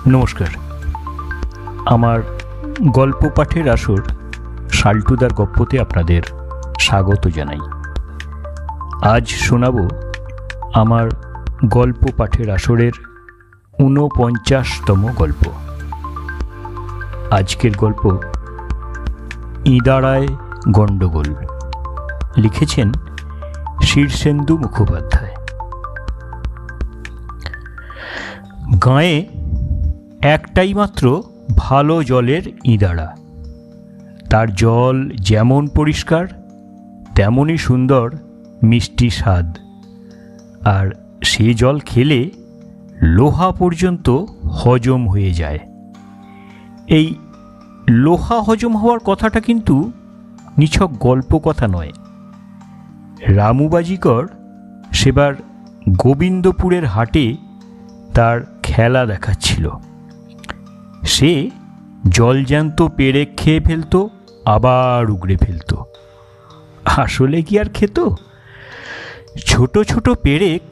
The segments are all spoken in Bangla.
নমস্কার। আমার গল্প পাঠের আসর শাল্টুদার গপ্পতে আপনাদের স্বাগত জানাই। আজ শোনাব আমার গল্প পাঠের আসরের ৪৯তম গল্প। আজকের গল্প ইদারায় গণ্ডগোল। লিখেছেন শীর্ষেন্দু মুখোপাধ্যায়। গাঁয়ে একটাই মাত্র ভালো জলের ইদারা। তার জল যেমন পরিষ্কার তেমনই সুন্দর মিষ্টি স্বাদ। আর সে জল খেলে লোহা পর্যন্ত হজম হয়ে যায়। এই লোহা হজম হওয়ার কথাটা কিন্তু নিছক গল্প কথা নয়। রামু বাজিকর সেবার গোবিন্দপুরের হাটে তার খেলা দেখাচ্ছিল। সে জলজ্যান্ত পেরেক খেয়ে ফেলত, আবার উগড়ে ফেলত। আসলে কি আর খেত? ছোট ছোট পেরেক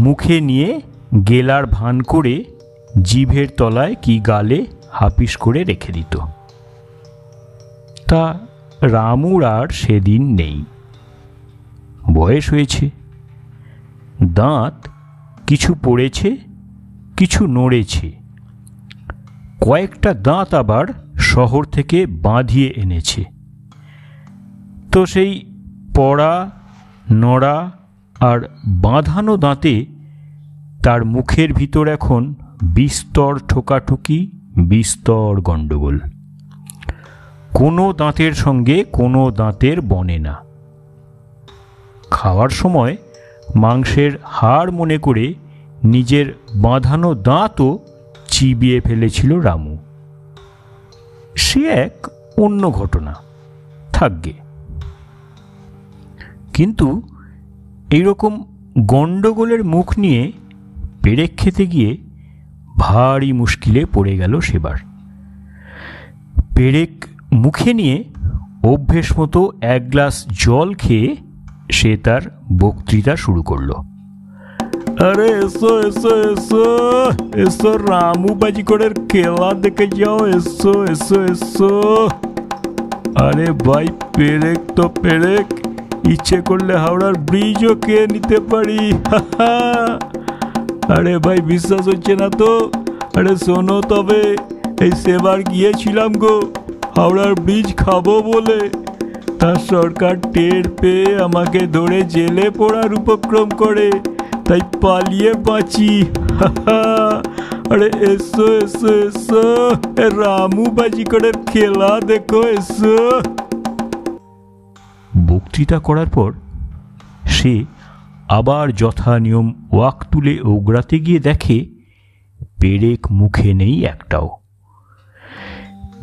মুখে নিয়ে গেলার ভান করে জিভের তলায় কি গালে হাপিস করে রেখে দিত। তা রামুর আর সেদিন নেই। বয়স হয়েছে, দাঁত কিছু পড়েছে, কিছু নড়েছে। কয়েকটা দাঁত আবার শহর থেকে বাঁধিয়ে এনেছে। তো সেই পড়া, নড়া আর বাঁধানো দাঁতে তার মুখের ভিতর এখন বিস্তর ঠোকাঠুকি, বিস্তর গণ্ডগোল। কোনো দাঁতের সঙ্গে কোনো দাঁতের বনে না। খাওয়ার সময় মাংসের হাড় মনে করে নিজের বাঁধানো দাঁতও চিবিয়ে ফেলেছিল রামু। সে এক অন্য ঘটনা, থাকবে। কিন্তু এইরকম গণ্ডগোলের মুখ নিয়ে পেরেক খেতে গিয়ে ভারী মুশকিলে পড়ে গেল সেবার। পেরেক মুখে নিয়ে অভ্যেস মতো এক গ্লাস জল খেয়ে সে তার বক্তৃতা শুরু করল। আরে এসো এসো এসো এসো, রামু বাজিকরের খেলা দেখে যাও, এসো এসো এসো। আরে ভাই, পেরেক তো পেরেক, ইচ্ছে করলে হাওড়ার ব্রিজও খেয়ে নিতে পারি। আরে ভাই, বিশ্বাস হচ্ছে না তো? আরে শোনো তবে, এই সেবার গিয়েছিলাম গো হাওড়ার ব্রিজ খাবো বলে। তার সরকার টের পেয়ে আমাকে ধরে জেলে পোড়ার উপক্রম করে, তাই পালিয়ে বাঁচি। আরে এসো এসো এসো, রামু বাজিকরের খেলা দেখো, এসো। বক্তৃতা করার পর সে আবার যথা নিয়ম ওয়াক তুলে ওগড়াতে গিয়ে দেখে পেরেক মুখে নেই একটাও।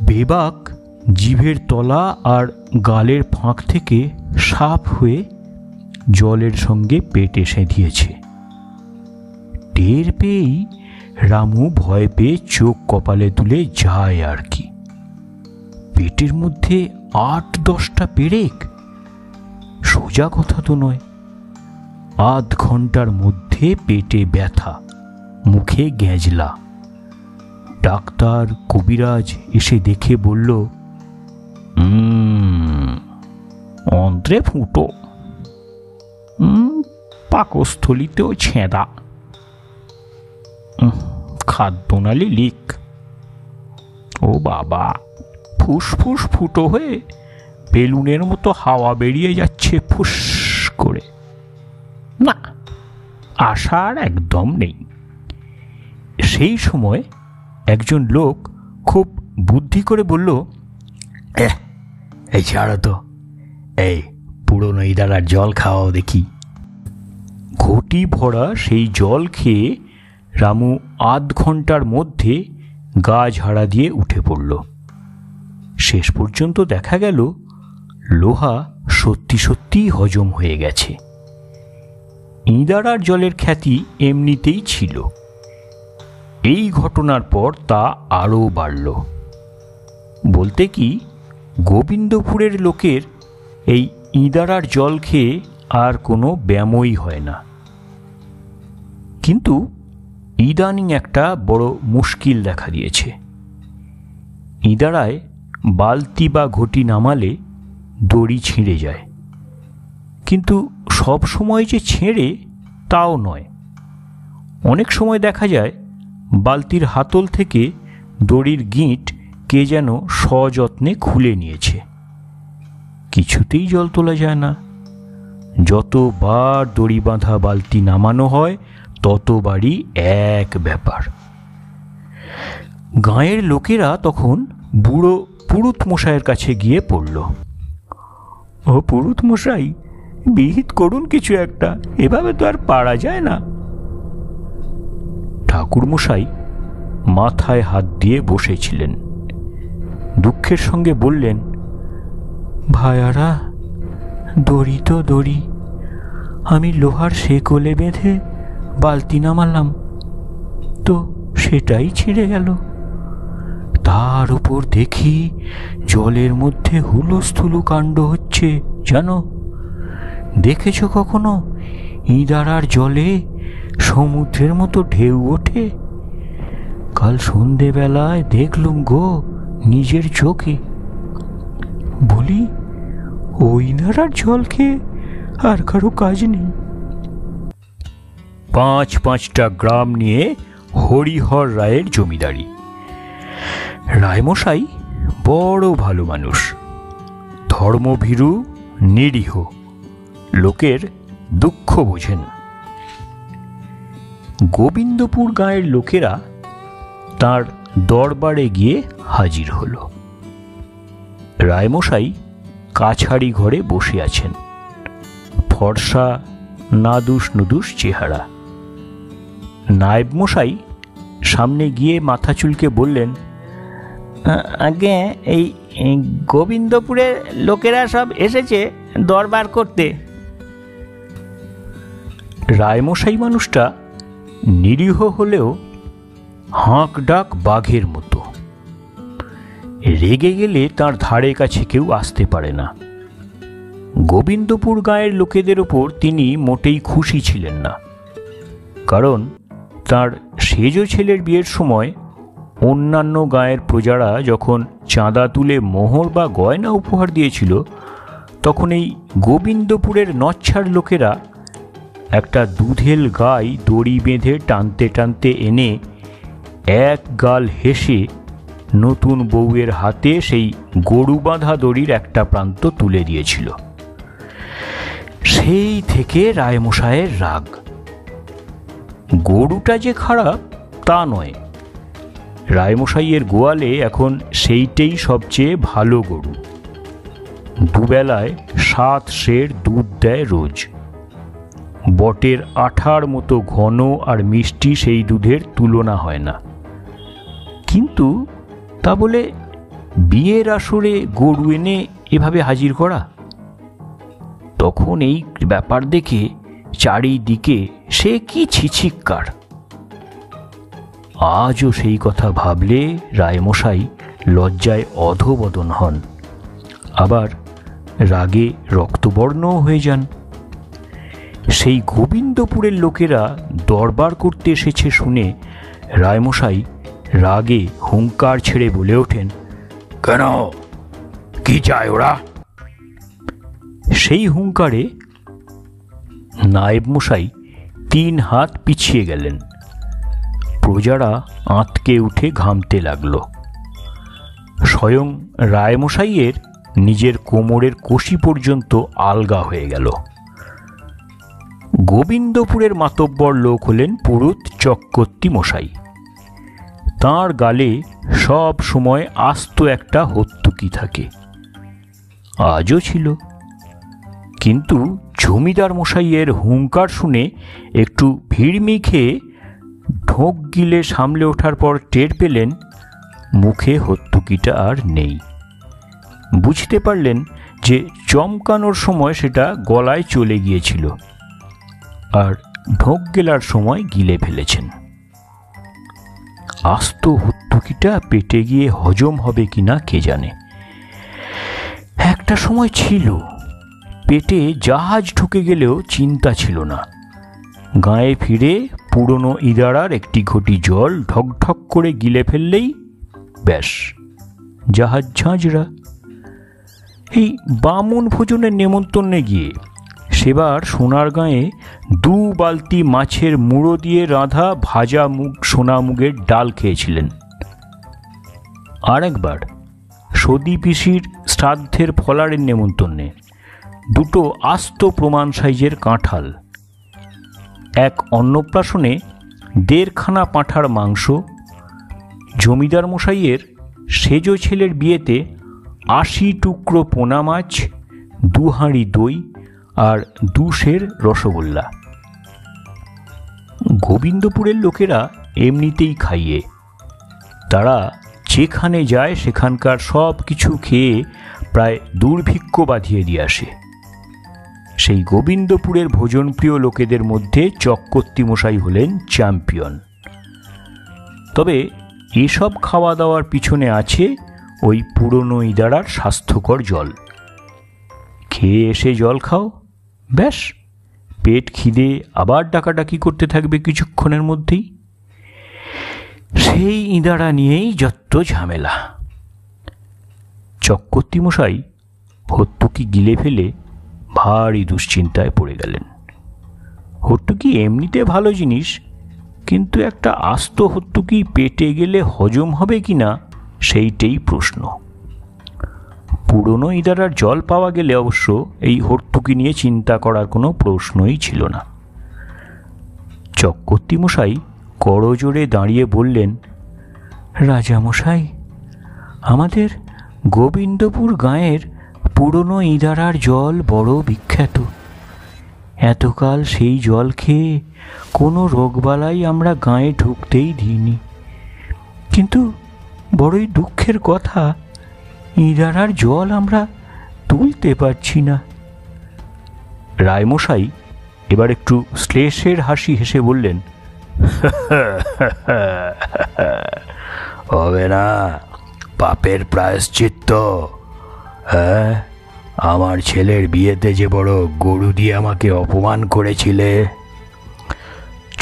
বেবাক জিভের তলা আর গালের ফাঁক থেকে সাপ হয়ে জলের সঙ্গে পেটে সেঁধিয়েছে। টের পেয়েই রামু ভয় পেয়ে চোখ কপালে তুলে যায় আর কি। পেটের মধ্যে ৮-১০টা পেরেক, সোজা কথা তো নয়। আধ ঘন্টার মধ্যে পেটে ব্যথা, মুখে গ্যাঁজলা। ডাক্তার কবিরাজ এসে দেখে বলল, অন্ত্রে ফুটো, পাকস্থলিতেও ছেঁদা, খাদ্যনালী লিক। ও বাবা, ফুসফুস ফুটো হয়ে বেলুনের মতো হাওয়া বেরিয়ে যাচ্ছে ফুস করে। না, আশার একদম নেই। সেই সময় একজন লোক খুব বুদ্ধি করে বলল, এই ছাড়ো তো, এই পুরনো ইদারার জল খাওয়াও দেখি। ঘটি ভরা সেই জল খেয়ে রামু আধ ঘন্টার মধ্যে গা ঝাড়া দিয়ে উঠে পড়ল। শেষ পর্যন্ত দেখা গেল লোহা সত্যি সত্যি হজম হয়ে গেছে। ইদারার জলের খ্যাতি এমনিতেই ছিল, এই ঘটনার পর তা আরও বাড়ল। বলতে কি, গোবিন্দপুরের লোকের এই ইদারার জল খেয়ে আর কোনো ব্যায়ামই হয় না। কিন্তু ইদানিং একটা বড় মুশকিল দেখা দিয়েছে। ইদারায় বালতি বা ঘটি নামালে দড়ি ছিঁড়ে যায়, কিন্তু সব সময় যে ছেঁড়ে তাও নয়। অনেক সময় দেখা যায় বালতির হাতল থেকে দড়ির গিঁট কে যেন সযত্নে খুলে নিয়েছে। কিছুতেই জল তোলা যায় না। যতবার দড়ি বাঁধা বালতি নামানো হয় ততবারই এক ব্যাপার। গাঁয়ের লোকেরা তখন বুড়ো পুরুত মশাইয়ের কাছে গিয়ে পড়ল। ও পুরুত মশাই, বিহিত করুন কিছু একটা, এভাবে তো আর পারা যায় না। ঠাকুর মশাই মাথায় হাত দিয়ে বসেছিলেন। দুঃখের সঙ্গে বললেন, ভায়ারা, দড়ি তো দড়ি, আমি লোহার শেকলে বেঁধে বালতি নামালাম, তো সেটাই ছিঁড়ে গেল। তার উপর দেখি জলের মধ্যে হুলস্থুলু কাণ্ড হচ্ছে, জানো? দেখেছ কখনো ইদারার জলে সমুদ্রের মতো ঢেউ ওঠে? কাল সন্ধেবেলায় দেখলুম গো নিজের চোখে। বলি, ওই ইদারার জলকে আর কারো কাজ নেই। 5-5টা গ্রাম নিয়ে হরিহর রায়ের জমিদারি। রায়মশাই বড় ভালো মানুষ, ধর্মভীরু, নিরীহ, লোকের দুঃখ বোঝেন। গোবিন্দপুর গাঁয়ের লোকেরা তার দরবারে গিয়ে হাজির হল। রায়মশাই কাছারি ঘরে বসে আছেন, ফর্সা নাদুস নুদুস চেহারা। নায়েব মশাই সামনে গিয়ে মাথা চুলকে বললেন, আগে এই গোবিন্দপুরের লোকেরা সব এসেছে দরবার করতে। রায়মশাই মানুষটা নিরীহ হলেও হাঁক ডাক বাঘের মতো। রেগে গেলে তার ধারে কাছে কেউ আসতে পারে না। গোবিন্দপুর গাঁয়ের লোকেদের ওপর তিনি মোটেই খুশি ছিলেন না, কারণ তার সেজ ছেলের বিয়ের সময় অন্যান্য গাঁয়ের প্রজারা যখন চাঁদা তুলে মোহর বা গয়না উপহার দিয়েছিল, তখন এই গোবিন্দপুরের নচ্ছার লোকেরা একটা দুধেল গাই দড়ি বেঁধে টানতে টানতে এনে এক গাল হেসে নতুন বউয়ের হাতে সেই গরু বাঁধা দড়ির একটা প্রান্ত তুলে দিয়েছিল। সেই থেকে রায়মশায়ের রাগ। গরুটা যে খারাপ তা নয়, রায়মশাইয়ের গোয়ালে এখন সেইটাই সবচেয়ে ভালো গরু। দুবেলায় 7 সের দুধ দেয় রোজ। বটের আঠার মতো ঘন আর মিষ্টি সেই দুধের তুলনা হয় না। কিন্তু তা বলে বিয়ের আসরে গরু এনে এভাবে হাজির করা? তখন এই ব্যাপার দেখে চারিদিকে সে কি ছিছিক্কার। আজও সেই কথা ভাবলে রায়মশাই লজ্জায় অধোবদন হন, আবার রাগে রক্তবর্ণও হয়ে যান। সেই গোবিন্দপুরের লোকেরা দরবার করতে এসেছে শুনে রায়মশাই রাগে হুঙ্কার ছেড়ে বলে ওঠেন, কেন, কি চায় ওরা? সেই হুঙ্কারে নায়েব মশাই 3 হাত পিছিয়ে গেলেন। প্রজারা আঁতকে উঠে ঘামতে লাগল। স্বয়ং রায়মশাইয়ের নিজের কোমরের কষি পর্যন্ত আলগা হয়ে গেল। গোবিন্দপুরের মাতব্বর লোক হলেন পুরুত চক্রবর্তী মশাই। তাঁর গালে সব সময় আস্ত একটা হত্যুকি থাকে, আজও ছিল। কিন্তু জমিদার মশাইয়ের হুঙ্কার শুনে একটু ভিড়মি খেয়ে ঢোক গিলে সামলে ওঠার পর টের পেলেন মুখে হত্যুকিটা আর নেই। বুঝতে পারলেন যে চমকানোর সময় সেটা গলায় চলে গিয়েছিল, আর ঢোক গেলার সময় গিলে ফেলেছেন। আস্ত হত্যুকিটা পেটে গিয়ে হজম হবে কিনা কে জানে। একটা সময় ছিল পেটে জাহাজ ঢুকে গেলেও চিন্তা ছিল না। গায়ে ফিরে পুরনো ইদারার একটি ঘটি জল ঢকঢক করে গিলে ফেললেই ব্যাস জাহাজ ঝাঁঝরা। এই বামুন ভোজনের নেমন্তন্নে গিয়ে সেবার সোনারগাঁয়ে 2 বালতি মাছের মুড়ো দিয়ে রাঁধা ভাজা সোনা মুগের ডাল খেয়েছিলেন। আর একবার সদী পিসির শ্রাদ্ধের ফলারের নেমন্তন্নে 2 আস্ত প্রমাণ সাইজের কাঁঠাল, এক অন্নপ্রাশনে 1.5 খানা পাঁঠার মাংস, জমিদার মশাইয়ের সেজো ছেলের বিয়েতে 80 টুকরো পোনা মাছ, 2 হাঁড়ি দই আর 2 সের রসগোল্লা। গোবিন্দপুরের লোকেরা এমনিতেই খাইয়ে, তারা যেখানে যায় সেখানকার সব কিছু খেয়ে প্রায় দুর্ভিক্ষ বাঁধিয়ে দিয়ে আসে। সেই গোবিন্দপুরের ভোজনপ্রিয় লোকেদের মধ্যে চক্রবর্তী মশাই হলেন চ্যাম্পিয়ন। তবে এসব খাওয়া দাওয়ার পিছনে আছে ওই পুরনো ইদারার স্বাস্থ্যকর জল। খেয়ে এসে জল খাও, ব্যাস পেট খিদে আবার ডাকাডাকি করতে থাকবে কিছুক্ষণের মধ্যেই। সেই ইদারা নিয়েই যত ঝামেলা। চক্রবর্তী মশাই হর্তুকি গিলে ফেলে ভারী দুশ্চিন্তায় পড়ে গেলেন। হর্তুকি এমনিতে ভালো জিনিস, কিন্তু একটা আস্ত হর্তুকি পেটে গেলে হজম হবে কিনা সেইটাই প্রশ্ন। পুরনো ইদারার জল পাওয়া গেলে অবশ্য এই হর্তুকি নিয়ে চিন্তা করার কোনো প্রশ্নই ছিল না। চক্রবর্তী মশাই করজোড়ে দাঁড়িয়ে বললেন, রাজামশাই, আমাদের গোবিন্দপুর গাঁয়ের পুরনো ইদারার জল বড় বিখ্যাত। এতকাল সেই জল খেয়ে কোনো রোগবালাই আমরা গাঁয়ে ঢুকতেই দিইনি, কিন্তু বড়ই দুঃখের কথা, ইদারার জল আমরা তুলতে পারছি না। রায়মশাই এবার একটু শ্লেষের হাসি হেসে বললেন, হবে না পাপের প্রায়শ্চিত্ত। হ্যাঁ, আমার ছেলের বিয়েতে যে বড় গরু দিয়ে আমাকে অপমান করেছিলে।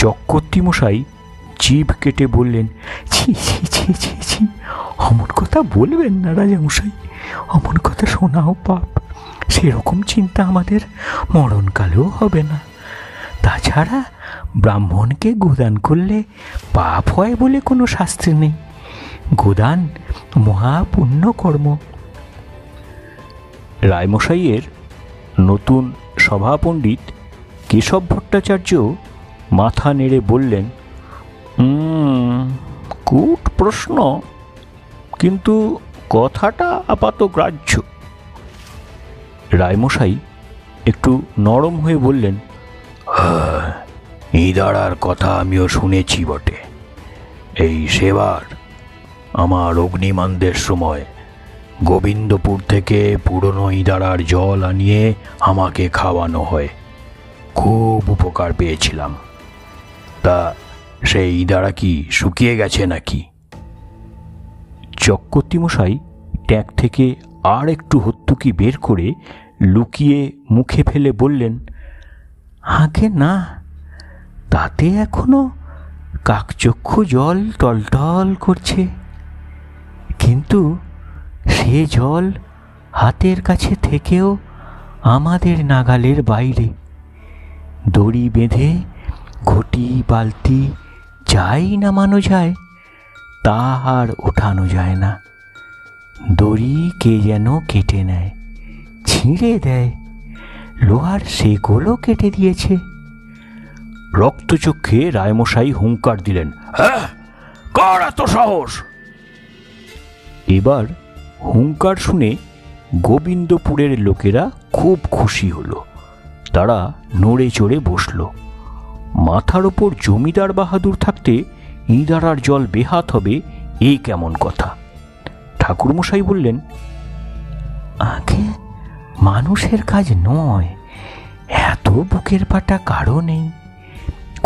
চক্রবর্তী মশাই জিভ কেটে বললেন, ছি ছি ছি ছি ছি, অমন কথা বলবেন না রাজামশাই, অমন কথা শোনাও পাপ। সেরকম চিন্তা আমাদের মরণকালেও হবে না। তাছাড়া ব্রাহ্মণকে গোদান করলে পাপ হয় বলে কোনো শাস্ত্রে নেই। গোদান মহাপুণ্য কর্ম। রায়মশাইয়ের নতুন সভাপণ্ডিত কেশব ভট্টাচার্য মাথা নেড়ে বললেন, কূট প্রশ্ন, কিন্তু কথাটা আপাত গ্রাহ্য। রায়মশাই একটু নরম হয়ে বললেন, ইদারার কথা আমিও শুনেছি বটে। এই সেবার আমার অগ্নিমান্দের সময় গোবিন্দপুর থেকে পুরনো ইদারার জল আনিয়ে আমাকে খাওয়ানো হয়, খুব উপকার পেয়েছিলাম। তা সেই ইদারা কি শুকিয়ে গেছে নাকি? চক্রবর্তী মশাই ট্যাঙ্ক থেকে আর একটু হর্তুকি বের করে লুকিয়ে মুখে ফেলে বললেন, আগে না, তাতে এখনো কাকচক্ষু জল টলটল করছে, কিন্তু সে জল হাতের কাছে থেকেও আমাদের নাগালের বাইরে। দড়ি বেঁধে ঘটি বালতি যাই নামানো যায়, তা আর ওঠানো যায় না। দড়ি কে যেন কেটে নেয়, ছিঁড়ে দেয়, লোহার সেগুলো কেটে দিয়েছে। রক্তচক্ষে রায়মশাই হুঙ্কার দিলেন, কার এত সাহস? এবার হুঙ্কার শুনে গোবিন্দপুরের লোকেরা খুব খুশি হলো। তারা নড়ে চড়ে বসল। মাথার ওপর জমিদার বাহাদুর থাকতে ইদারার জল বেহাত হবে, এ কেমন কথা? ঠাকুরমশাই বললেন, আগে মানুষের কাজ নয়, এত বুকের পাটা কারো নেই।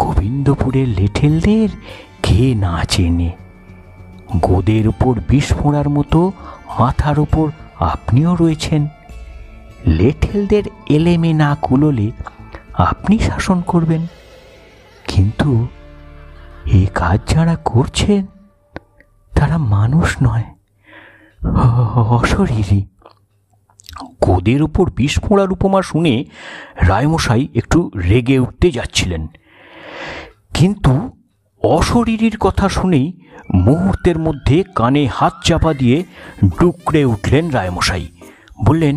গোবিন্দপুরের লেঠেলদের কে না চেনে? গোদের ওপর বিষ ফোঁড়ার মতো মাথার ওপর আপনিও রয়েছেন। লেঠেলদের এলেমে না কুলোলে আপনি শাসন করবেন, কিন্তু এই কাজ যারা করছেন তারা মানুষ নয়, অশরীরী। গোদের উপর বিষ ফোঁড়ার উপমা শুনে রায়মশাই একটু রেগে উঠতে যাচ্ছিলেন, কিন্তু অশরীরীর কথা শুনেই মুহূর্তের মধ্যে কানে হাত চাপা দিয়ে ডুকরে উঠলেন রায়মশাই। বললেন,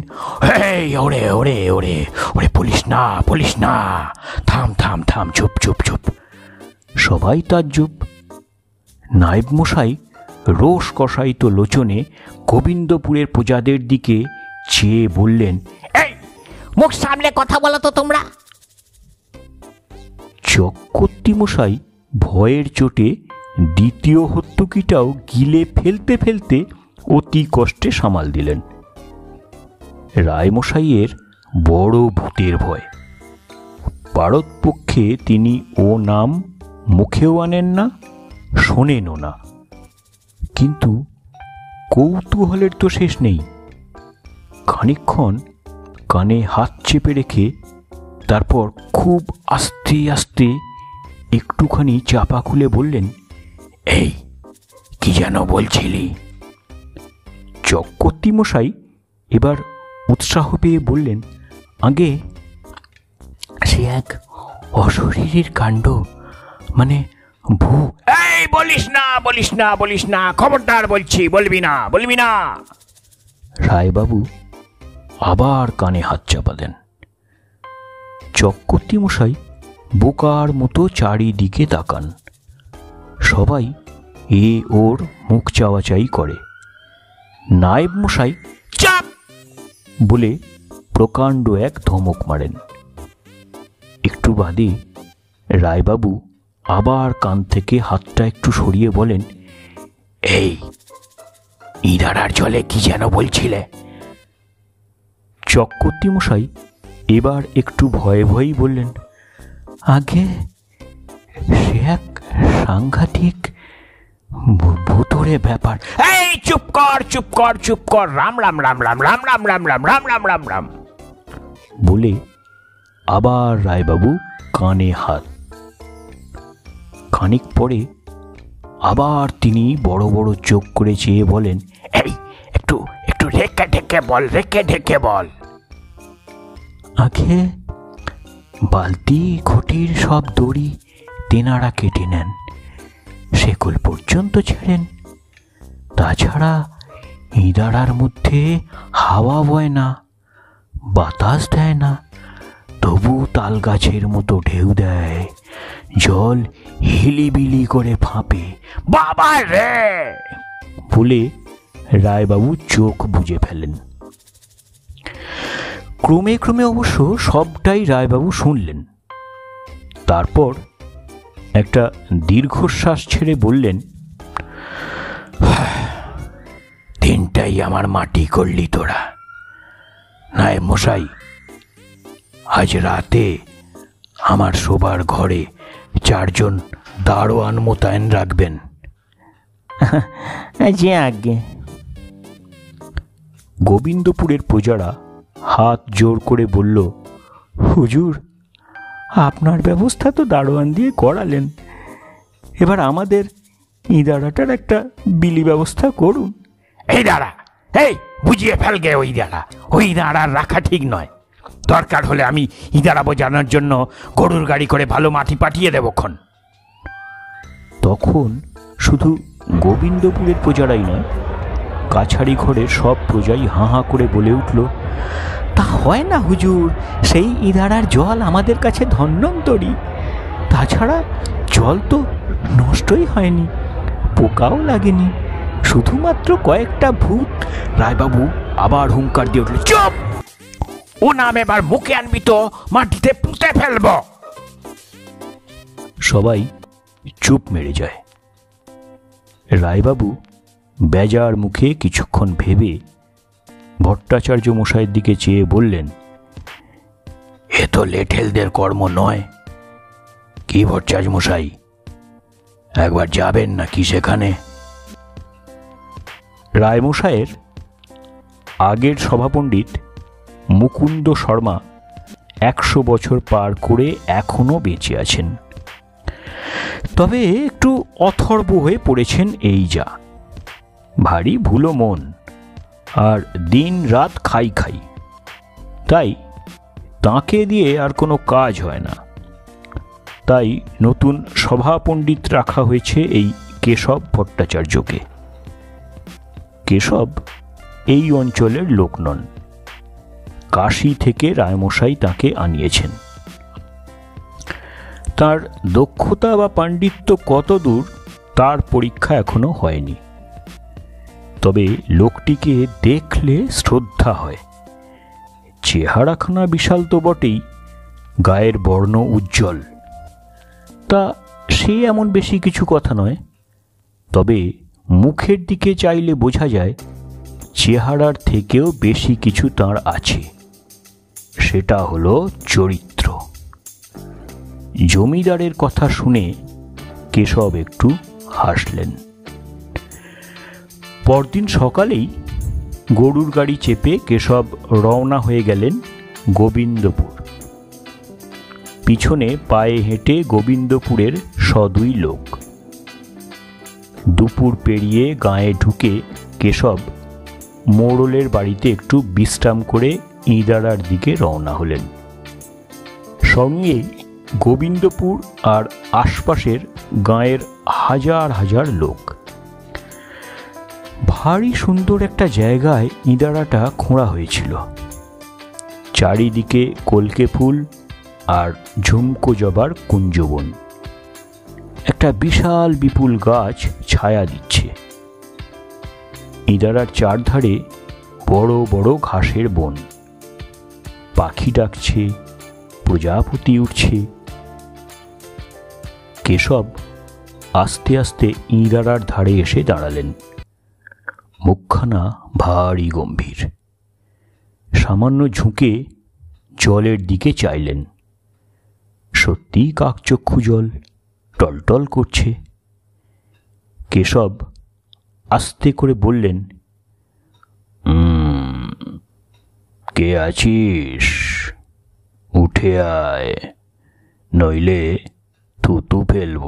এই ওরে ওরে ওরে ওরে, বলিস না বলিস না, থাম থাম থাম, চুপ চুপ চুপ। সবাই তাজ্জব। নায়েব মশাই রোষ কষায়িত লোচনে গোবিন্দপুরের প্রজাদের দিকে চেয়ে বললেন, এই মুখ সামলে কথা বলো তো তোমরা। চক্রবর্তী মশাই ভয়ের চোটে দ্বিতীয় হত্যুকিটাও গিলে ফেলতে ফেলতে অতি কষ্টে সামাল দিলেন। রায়মশাইয়ের বড় ভূতের ভয়। পারতপক্ষে তিনি ও নাম মুখেও আনেন না, শোনেনও না, কিন্তু কৌতূহলের তো শেষ নেই। খানিকক্ষণ কানে হাত চেপে রেখে তারপর খুব আস্তে আস্তে একটুখানি চাপা খুলে বললেন, এই কি যেন বলছিলি? চক্রবর্তী মশাই এবার উৎসাহ পেয়ে বললেন, আগে সে এক অশরীরীর কাণ্ড, মানে ভূ। এই বলিস না বলিস না বলিস না, খবরদার বলছি, বলবি না বলবি না। রায়বাবু আবার কানে হাত চাপা দেন। চক্রবর্তী মশাই বোকার মতো চারিদিকে তাকান। সবাই এ ওর মুখ চাওয়াচাই করে। নায়েব মশাই চাপ বলে প্রকাণ্ড এক ধমক মারেন। একটু বাদে রায়বাবু আবার কান থেকে হাতটা একটু সরিয়ে বলেন, এই ইদারার জলে কি যেন বলছিলে? চক্রবর্তী মশাই এবার একটু ভয়ে ভয়েই বললেন, আগে সে এক সাংঘাতিক ভুতুড়ে ব্যাপার। এই চুপ কর চুপ কর চুপ কর, রাম রাম রাম রাম রাম রাম রাম রাম রাম রাম রাম রাম বলে আবার রায়বাবু কানে হাত। খানিক পরে আবার তিনি বড় বড় চোখ করে চেয়ে বলেন, এই একটু একটু ঢেকে ঢেকে বল, রেখে ঢেকে বল। আগে বালতি ঘটির সব দড়ি তেনারা কেটে নেন, সেকুল পর্যন্ত ছেড়েন। তাছাড়া ইদারার মধ্যে হাওয়া বয় না, বাতাস দেয় না, তবু তাল গাছের মতো ঢেউ দেয়, জল হিলিবিলি করে ফাঁপে। বাবা রে বলে রায়বাবু চোখ বুজে ফেলেন। ক্রমে ক্রমে অবশ্য সবটাই রায়বাবু শুনলেন। তারপর একটা দীর্ঘশ্বাস ছেড়ে বললেন, দিনটাই আমার মাটি করলি তোরা। নায়েব মশাই, আজ রাতে আমার শোবার ঘরে 4 জন দারোয়ান মোতায়েন রাখবেন। যে আজ্ঞে। গোবিন্দপুরের প্রজারা হাত জোর করে বলল, হুজুর, আপনার ব্যবস্থা তো দারোয়ান দিয়ে করালেন, এবার আমাদের ইদারাটার একটা বিলি ব্যবস্থা করুন। এই দাঁড়া, এই বুঝিয়ে ফেলগে ওই দাঁড়া, ওই দাঁড়ার রাখা ঠিক নয়। দরকার হলে আমি ইদারা বোঝানোর জন্য গরুর গাড়ি করে ভালো মাটি পাঠিয়ে দেবক্ষণ। তখন শুধু গোবিন্দপুরের প্রজারাই নয়, কাছারি ঘরের সব প্রজাই হাঁ হাঁ করে বলে উঠল, তা হয় না হুজুর, সেই ইদারার জল আমাদের কাছে ধন্বন্তরী। তাছাড়া জল তো নষ্টই হয়নি, পোকাও লাগেনি, শুধুমাত্র কয়েকটা ভূত। রায়বাবু আবার হুঙ্কার দিয়ে উঠল, চুপ! ও নাম এবার মুখে আনবি তো মাটিতে পুঁতে ফেলব। সবাই চুপ মেরে যায়। রায়বাবু বেজার মুখে কিছুক্ষণ ভেবে ভট্টাচার্য মশাইয়ের দিকে চেয়ে বললেন, এ তো লেঠেলদের কর্ম নয়। কি ভট্টাচার্য মশাই, একবার যাবেন নাকি সেখানে? রায়মশাইয়ের আগের সভাপণ্ডিত মুকুন্দ শর্মা 100 বছর পার করে এখনো বেঁচে আছেন। তবে একটু অথর্ব হয়ে পড়েছেন এই যা। ভারী ভুলো মন, আর দিন রাত খাই খাই, তাই তাকে দিয়ে আর কোনো কাজ হয় না। তাই নতুন সভাপণ্ডিত রাখা হয়েছে এই কেশব ভট্টাচার্যকে। কেশব এই অঞ্চলের লোক নন, কাশী থেকে রায়মশাই তাকে আনিয়েছেন। তার দক্ষতা বা পাণ্ডিত্য কতদূর তার পরীক্ষা এখনো হয়নি, তবে লোকটিকে দেখলে শ্রদ্ধা হয়। চেহারাখানা বিশাল তো বটেই, গায়ের বর্ণ উজ্জ্বল। তা সে এমন বেশি কিছু কথা নয়, তবে মুখের দিকে চাইলে বোঝা যায় চেহারার থেকেও বেশি কিছু তার আছে, সেটা হলো চরিত্র। জমিদারের কথা শুনে কেশব একটু হাসলেন। পরদিন সকালেই গরুর গাড়ি চেপে কেশব রওনা হয়ে গেলেন গোবিন্দপুর। পিছনে পায়ে হেঁটে গোবিন্দপুরের 102 লোক। দুপুর পেরিয়ে গাঁয়ে ঢুকে কেশব মোড়লের বাড়িতে একটু বিশ্রাম করে ইঁদারার দিকে রওনা হলেন। সঙ্গে গোবিন্দপুর আর আশপাশের গাঁয়ের হাজার হাজার লোক। ভারী সুন্দর একটা জায়গায় ইঁদারাটা খোঁড়া হয়েছিল। চারিদিকে কলকে ফুল আর ঝুমকো জবার কুঞ্জবন। একটা বিশাল বিপুল গাছ ছায়া দিচ্ছে। ইঁদারার চারধারে বড় বড় ঘাসের বন। পাখি ডাকছে, প্রজাপতি উঠছে। কেশব আস্তে আস্তে ইঁদারার ধারে এসে দাঁড়ালেন। মুখখানা ভারী গম্ভীর। সামান্য ঝুঁকে জলের দিকে চাইলেন। সত্যি কাকচক্ষু জল টলটল করছে। কেশব আস্তে করে বললেন, কে আছিস? উঠে আয়, নইলে থুতু ফেলব।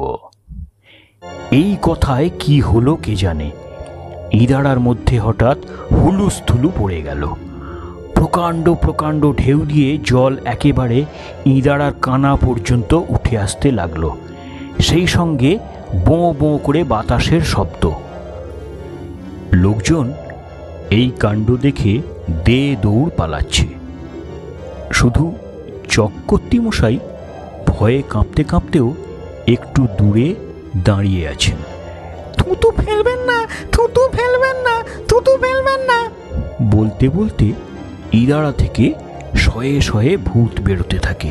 এই কথায় কি হলো কে জানে, ইঁদারার মধ্যে হঠাৎ হুলুস্থুলু পড়ে গেল। প্রকাণ্ড প্রকাণ্ড ঢেউ দিয়ে জল একেবারে ইঁদারার কানা পর্যন্ত উঠে আসতে লাগলো। সেই সঙ্গে বোঁ বোঁ করে বাতাসের শব্দ। লোকজন এই কাণ্ড দেখে দে দৌড় পালাচ্ছে। শুধু চক্রবর্তী মশাই ভয়ে কাঁপতে কাঁপতেও একটু দূরে দাঁড়িয়ে আছেন। থুতু ফেলবেন না, থুতু ফেলবেন না, থুতু ফেলবেন না বলতে বলতে ইঁদারা থেকে শয়ে শয়ে ভূত বেরোতে থাকে।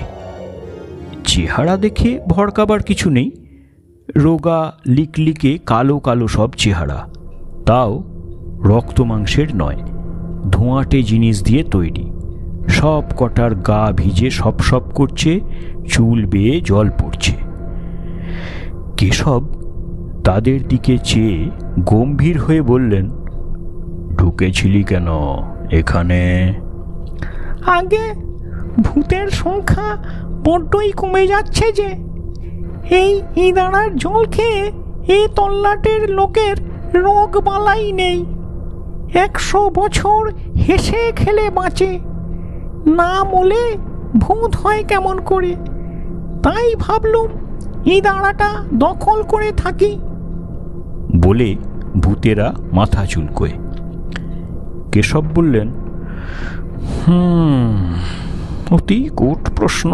চেহারা দেখে ভড়কাবার কিছু নেই। রোগা লিকলিকে কালো কালো সব চেহারা, তাও রক্ত মাংসের নয়, ধোঁয়াটে জিনিস দিয়ে তৈরি। সব কটার গা ভিজে সপ সপ করছে, চুল বেয়ে জল পড়ছে। কেশব তাদের দিকে চেয়ে গম্ভীর হয়ে বললেন, ঢুকেছিলি কেন এখানে? আগে ভূতের সংখ্যা বড্ডই কমে যাচ্ছে যে। এই ইঁদারার জল খেয়ে এই তল্লাটের লোকের রোগ বালাই নেই। 100 বছর হেসে খেলে বাঁচে, না মলে ভূত হয় কেমন করে। তাই ভাবলুম ইঁদারাটা দখল করে থাকি। বলে ভূতেরা মাথা চুলকোয়। কেশব বললেন, অতি কূট প্রশ্ন,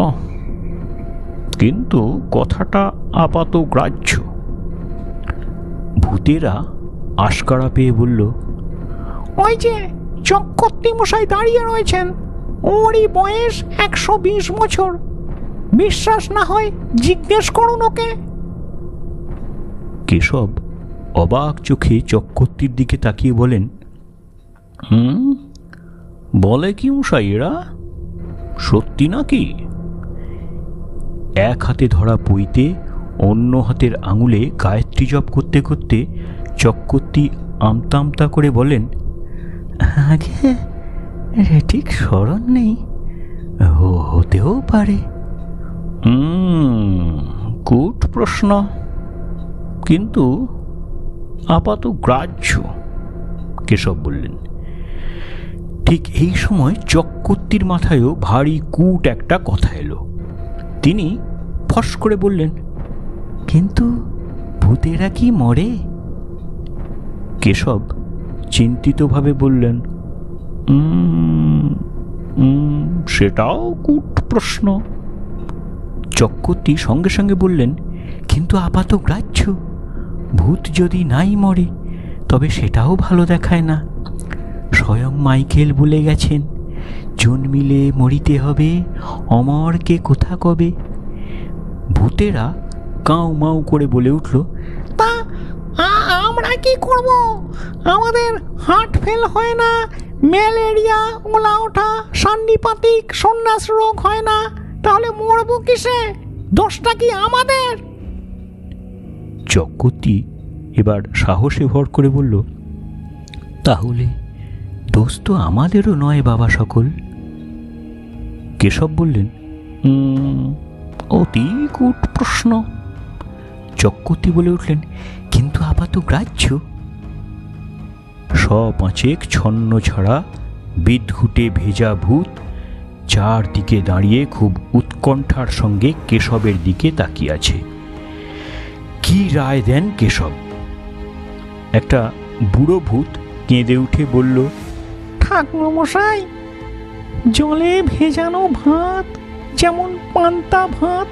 কিন্তু কথাটা আপাত গ্রাহ্য। ভূতেরা আশকারা পেয়ে বলল, ওই যে চক্রবর্তী মশাই দাঁড়িয়ে রয়েছেন, ওরই বয়স 120 বছর। বিশ্বাস না হয় জিজ্ঞেস করুন ওকে। কেশব অবাক চোখে চক্রবর্তীর দিকে তাকিয়ে বলেন, বলে কি মশাই এরা? সত্যি নাকি? এক হাতে ধরা বইতে অন্য হাতের আঙুলে গায়ত্রী জপ করতে করতে চক্রবর্তী আমতা আমতা করে বলেন, আগে ঠিক স্মরণ নেই, হতেও পারে। কূট প্রশ্ন, কিন্তু আপাত গ্রাহ্য, কেশব বললেন। ঠিক এই সময় চক্রবর্তীর মাথায়ও ভারী কূট একটা কথা এলো। তিনি ফস করে বললেন, কিন্তু ভূতেরা কি মরে? কেশব চিন্তিতভাবে বললেন, সেটাও কূট প্রশ্ন। চক্রবর্তী সঙ্গে সঙ্গে বললেন, কিন্তু আপাত গ্রাহ্য, ভূত যদি নাই মরে তবে সেটাও ভালো দেখায় না। স্বয়ং মাইকেল বলে গেছেন, জন্মিলে মরিতে হবে, অমরকে কোথা কবে। ভূতেরা কাউ মাউ করে বলে উঠল, তা আমরা কি করব? আমাদের হার্ট ফেল হয় না, ম্যালেরিয়া, ওলা ওঠা, সান্নিপাতিক, সন্ন্যাস রোগ হয় না, তাহলে মরবো কিসে? দোষটা কি আমাদের? চক্রবর্তী এবার সাহসে ভর করে বলল, তাহলে দোষ তো আমাদেরও নয় বাবা সকল। কেশব বললেন, অতি কূট প্রশ্ন। চক্রবর্তী বলে উঠলেন, কিন্তু আপাত গ্রাহ্য। সপাঁচেক ছন্ন ছাড়া বিদঘুটে ভেজা ভূত চারদিকে দাঁড়িয়ে খুব উৎকণ্ঠার সঙ্গে কেশবের দিকে তাকিয়ে আছে। কি রায় দেন কেশব? একটা বুড়ো ভূত কেঁদে উঠে বলল, ঠাকুরমশাই, জলে ভেজানো ভাত যেমন পান্তা ভাত,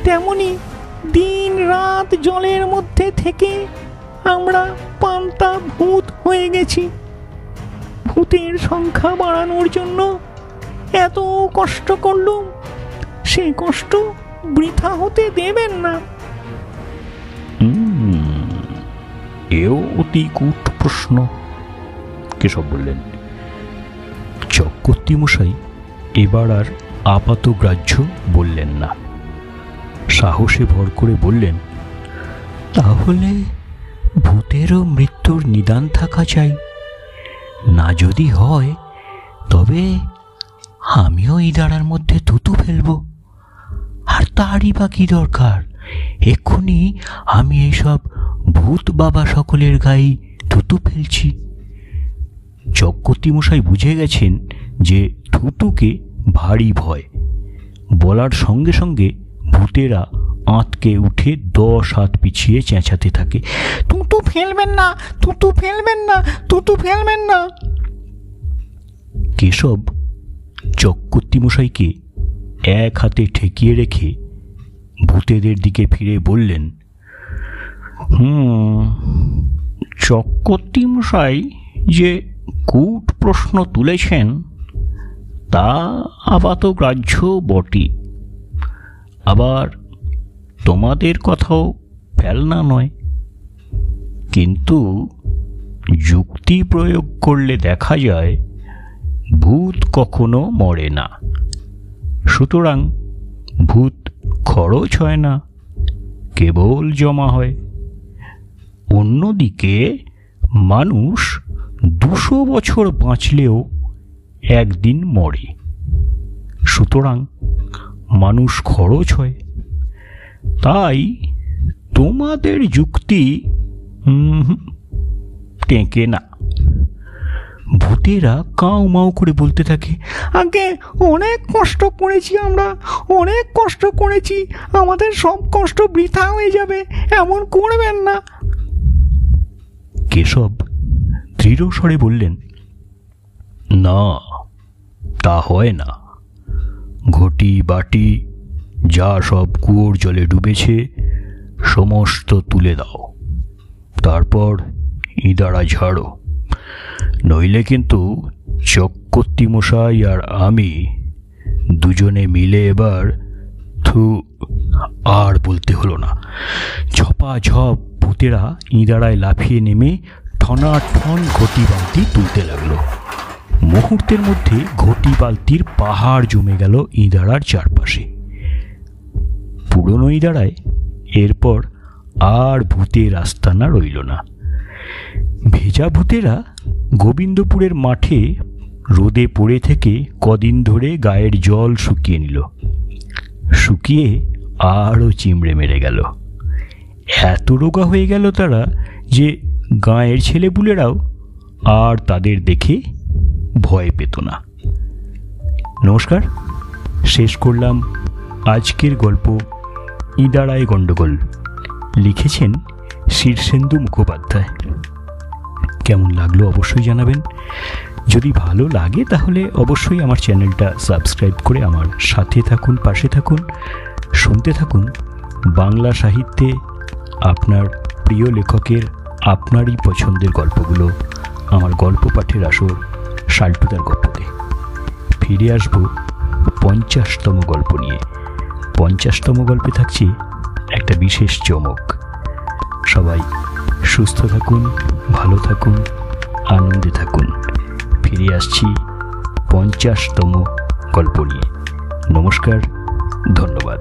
তেমনি দিন রাত জলের মধ্যে থেকে আমরা পান্তা ভূত হয়ে গেছি। ভূতের সংখ্যা বাড়ানোর জন্য এত কষ্ট করলুম, সে কষ্ট বৃথা হতে দেবেন না। এও অতি কূট প্রশ্ন, কেশব বললেন। চক্রবর্তী মশাই এবার আর আপাত গ্রাহ্য বললেন না, সাহসে ভর করে বললেন, তাহলে ভূতেরও মৃত্যুর নিদান থাকা চাই। না যদি হয় তবে আমিও ইদারার মধ্যে থুতু ফেলব। আর তারই বা কি দরকার? এক্ষুনি আমি এইসব ভূত বাবা সকলের গায়ে থুতু ফেলছি। চক্রবর্তী মশাই বুঝে গেছেন যে থুতুকে ভারী ভয়। বলার সঙ্গে সঙ্গে ভূতেরা আঁতকে উঠে 10 হাত পিছিয়ে চেঁচাতে থাকে, থুতু ফেলবেন না, থুতু ফেলবেন না, থুতু ফেলবেন না। কেশব চক্রবর্তী মশাইকে এক হাতে ঠেকিয়ে রেখে ভূতেদের দিকে ফিরে বললেন, চক্রবর্তী মশাই যে কূট প্রশ্ন তুলেছেন তা আপাত গ্রাহ্য বটে, আবার তোমাদের কথাও ফেলনা নয়। কিন্তু যুক্তি প্রয়োগ করলে দেখা যায় ভূত কখনো মরে না। সুতরাং ভূত খরচ হয় না, কেবল জমা হয়। অন্যদিকে মানুষ 200 বছর বাঁচলেও একদিন মরে, সুতরাং মানুষ খরচ হয়। তাই তোমাদের যুক্তি টেকে না। ভূতেরা কাউ মাউ করে বলতে থাকে, আগে অনেক কষ্ট করেছি, আমরা অনেক কষ্ট করেছি, আমাদের সব কষ্ট বৃথা হয়ে যাবে, এমন করবেন না। কেশব দৃঢ় স্বরে বললেন, না, তা হয় না। ঘটি বাটি যা সব কুয়োর জলে ডুবেছে সমস্ত তুলে দাও, তারপর ইদারা ঝাড়ো, নইলে কিন্তু চক্রবর্তী মশাই আর আমি দুজনে মিলে এবার আর বলতে হলো না। ঝপাঝপ ভূতেরা ইঁদারায় লাফিয়ে নেমে ঠনাঠন ঘটি বালতি তুলতে লাগলো। মুহূর্তের মধ্যে ঘটি বালতির পাহাড় জমে গেল ইঁদারার চারপাশে। পুরনো ইঁদারায় এরপর আর ভূতের আস্তানা রইল না। ভেজা ভূতেরা গোবিন্দপুরের মাঠে রোদে পড়ে থেকে কদিন ধরে গায়ের জল শুকিয়ে নিল। শুকিয়ে আরও চিমড়ে মেরে গেল। এত রোগা হয়ে গেল তারা যে গাঁয়ের ছেলেপুলেরাও আর তাদের দেখে ভয় পেত না। নমস্কার, শেষ করলাম আজকের গল্প ইদারায় গণ্ডগোল। লিখেছেন শীর্ষেন্দু মুখোপাধ্যায়। কেমন লাগলো অবশ্যই জানাবেন। যদি ভালো লাগে তাহলে অবশ্যই আমার চ্যানেলটা সাবস্ক্রাইব করে আমার সাথে থাকুন, পাশে থাকুন, শুনতে থাকুন বাংলা সাহিত্যে আপনার প্রিয় লেখকের আপনারই পছন্দের গল্পগুলো আমার গল্প পাঠের আসর শাল্টুদার গল্পতে। ফিরে আসবো 50তম গল্প নিয়ে। 50তম গল্পে থাকছে একটা বিশেষ চমক। সবাই সুস্থ থাকুন, ভালো থাকুন, আনন্দে থাকুন। ফিরে আসছি 50তম গল্প নিয়ে। নমস্কার, ধন্যবাদ।